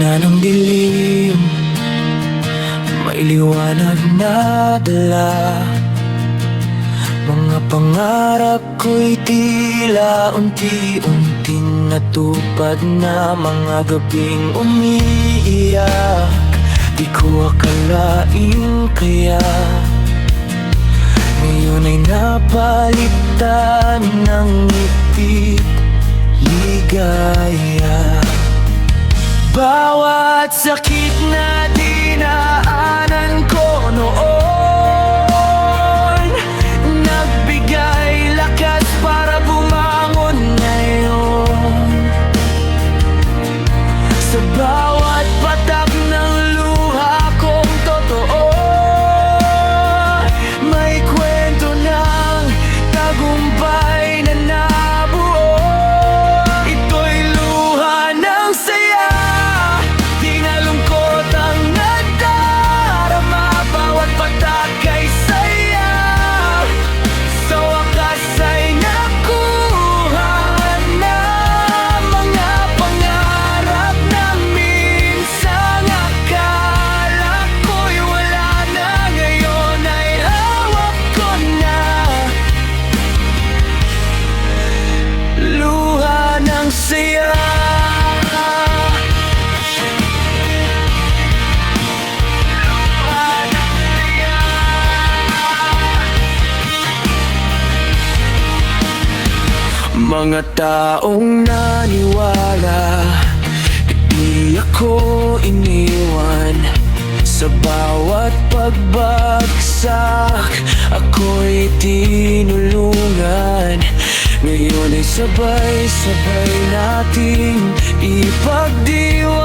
gitna ng dilim, may liwanag na dala. Mga pangarap ko'y tila unti-unti natupad na. Mga gabing umiiyak, di ko akalain kaya ngayon ay napalitan ng ngiti, ligaya. Bawat sakit na dinaanan ko noon, nagbigay lakas para bumangon ngayon. Sa bawat patak ng luha kong totoo, may kwento ng tagumpay na nabuo. Ito'y luha ng saya, di na lungkot ang nadarama. Bawat patak ay saya, sa wakas ay nakuha na. Mga pangarap na minsang akala ko'y wala na, ngayon ay hawak ko na. Luha ng saya. Mga taong naniwala, di ako iniwan. Sa bawat pagbagsak, ako'y tinulungan. Ngayon ay sabay-sabay nating ipagdiwang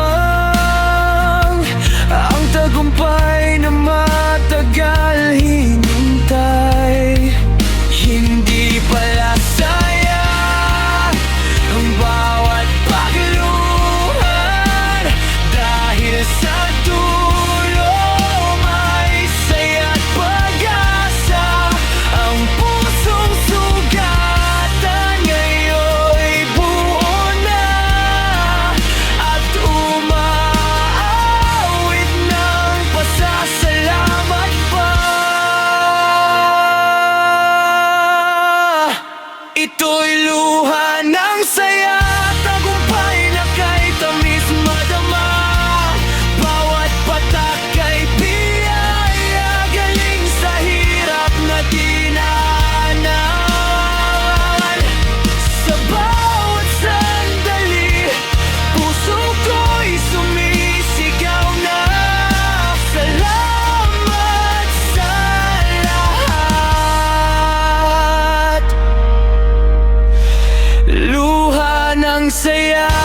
ang tagumpay na matagal hinintay. Hindi pala saya ang bawat pagluhan, dahil sa dulo may saya't pag-asa. Ang pusong sugatan ngayon'y buo na, at umaawit ng pasasalamat pa. Ito'y luha ng saya, tagumpay na kay tamis madama. Bawat patak ay biyaya, galing sa hirap na dinaanan. Sa bawat sandali, puso ko'y sumisigaw na salamat sa lahat. Luha ng saya.